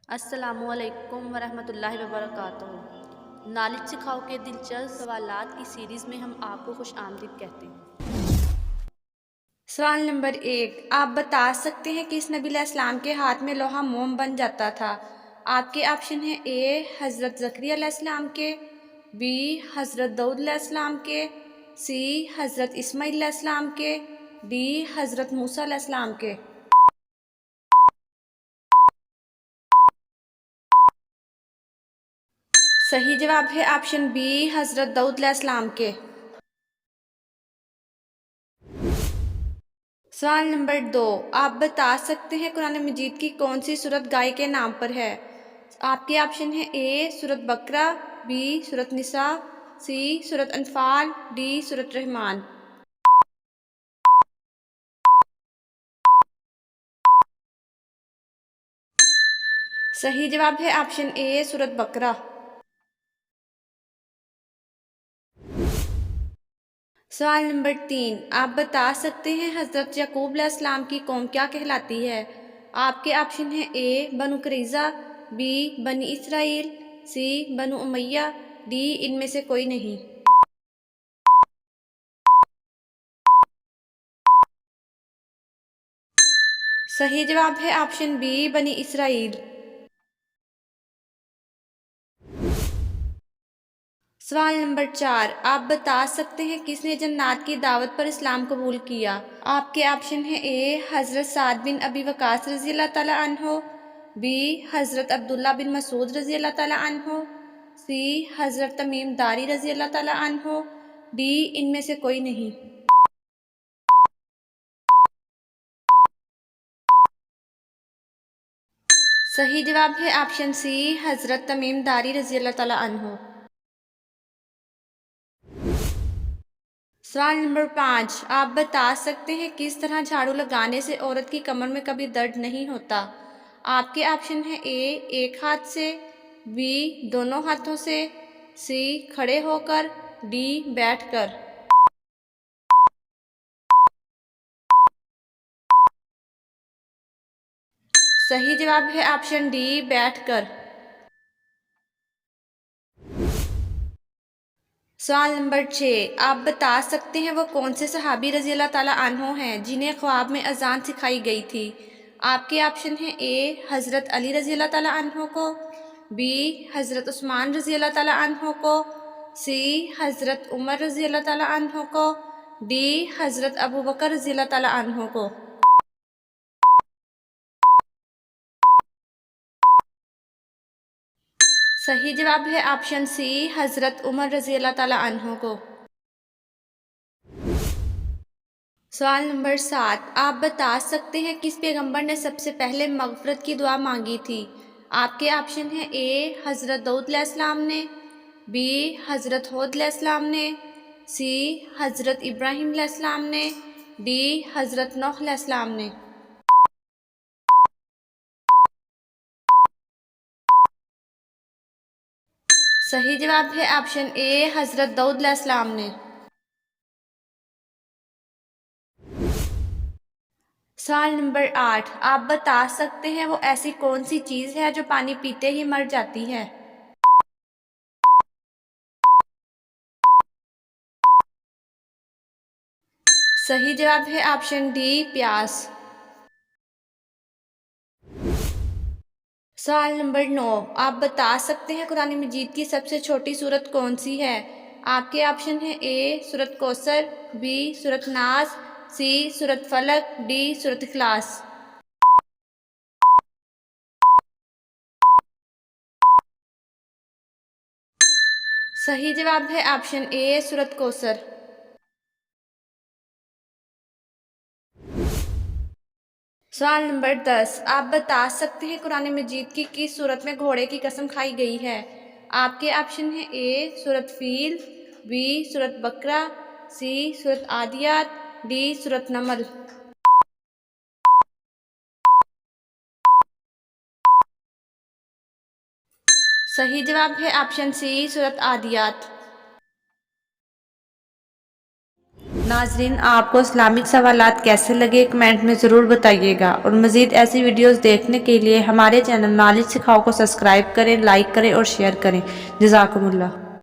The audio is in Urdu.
السلام علیکم ورحمۃ اللہ وبرکاتہ۔ نالج سکھاؤ کے دلچسپ سوالات کی سیریز میں ہم آپ کو خوش آمدید کہتے ہیں۔ سوال نمبر 1، آپ بتا سکتے ہیں کس نبی علیہ السلام کے ہاتھ میں لوہا موم بن جاتا تھا؟ آپ کے آپشن ہیں اے حضرت زکریا علیہ السلام کے، بی حضرت داؤد علیہ السلام کے، سی حضرت اسماعیل علیہ السلام کے، ڈی حضرت موسیٰ علیہ السلام کے۔ صحیح جواب ہے آپشن بی حضرت داؤد علیہ السلام کے۔ سوال نمبر 2، آپ بتا سکتے ہیں قرآن مجید کی کون سی سورت گائے کے نام پر ہے؟ آپ کے آپشن ہیں اے سورت بقرہ، بی سورت نساء، سی سورت انفال، ڈی سورت رحمان۔ صحیح جواب ہے آپشن اے سورت بقرہ۔ سوال نمبر 3، آپ بتا سکتے ہیں حضرت یعقوب علیہ السلام کی قوم کیا کہلاتی ہے؟ آپ کے آپشن ہیں اے بنو قریظہ، بی بنی اسرائیل، سی بنو امیہ، ڈی ان میں سے کوئی نہیں۔ صحیح جواب ہے آپشن بی بنی اسرائیل۔ سوال نمبر 4، آپ بتا سکتے ہیں کس نے جنات کی دعوت پر اسلام قبول کیا؟ آپ کے آپشن ہیں اے حضرت سعد بن ابی وقاص رضی اللہ تعالیٰ عنہ، بی حضرت عبداللہ بن مسعود رضی اللہ تعالیٰ عنہ، سی حضرت تمیم داری رضی اللہ تعالیٰ عنہ، ڈی ان میں سے کوئی نہیں۔ صحیح جواب ہے آپشن سی حضرت تمیم داری رضی اللہ تعالیٰ عنہ۔ سوال نمبر 5، آپ بتا سکتے ہیں کس طرح جھاڑو لگانے سے عورت کی کمر میں کبھی درد نہیں ہوتا؟ آپ کے آپشن ہیں اے ایک ہاتھ سے، بی دونوں ہاتھوں سے، سی کھڑے ہو کر، ڈی بیٹھ کر۔ صحیح جواب ہے آپشن ڈی بیٹھ کر۔ سوال نمبر 6، آپ بتا سکتے ہیں وہ کون سے صحابی رضی اللہ تعالیٰ عنہ ہیں جنہیں خواب میں اذان سکھائی گئی تھی؟ آپ کے آپشن ہیں اے حضرت علی رضی اللہ تعالیٰ عنہ کو، بی حضرت عثمان رضی اللہ تعالیٰ عنہ کو، سی حضرت عمر رضی اللہ تعالیٰ عنہ کو، ڈی حضرت ابو بکر رضی اللہ تعالیٰ عنہ کو۔ صحیح جواب ہے آپشن سی حضرت عمر رضی اللہ تعالیٰ عنہ کو۔ سوال نمبر 7، آپ بتا سکتے ہیں کس پیغمبر نے سب سے پہلے مغفرت کی دعا مانگی تھی؟ آپ کے آپشن ہیں اے حضرت داؤد علیہ السلام نے، بی حضرت ہود علیہ السلام نے، سی حضرت ابراہیم علیہ السلام نے، ڈی حضرت نوح علیہ السلام نے۔ صحیح جواب ہے آپشن اے حضرت داؤد علیہ السلام نے۔ سوال نمبر 8، آپ بتا سکتے ہیں وہ ایسی کون سی چیز ہے جو پانی پیتے ہی مر جاتی ہے؟ صحیح جواب ہے آپشن ڈی پیاس۔ سوال نمبر 9، آپ بتا سکتے ہیں قرآن مجید کی سب سے چھوٹی سورت کون سی ہے؟ آپ کے آپشن ہیں اے سورت کوثر، بی سورت ناس، سی سورت فلق، ڈی سورت اخلاص۔ صحیح جواب ہے آپشن اے سورت کوثر۔ سوال نمبر 10، آپ بتا سکتے ہیں قرآن مجید کی کس سورت میں گھوڑے کی قسم کھائی گئی ہے؟ آپ کے آپشن ہیں اے سورت فیل، بی سورت بقرہ، سی سورت عادیات، ڈی سورت نمل۔ صحیح جواب ہے آپشن سی سورت عادیات۔ ناظرین آپ کو اسلامک سوالات کیسے لگے کمنٹ میں ضرور بتائیے گا، اور مزید ایسی ویڈیوز دیکھنے کے لیے ہمارے چینل نالج سکھاؤ کو سبسکرائب کریں، لائک کریں اور شیئر کریں۔ جزاکم اللہ۔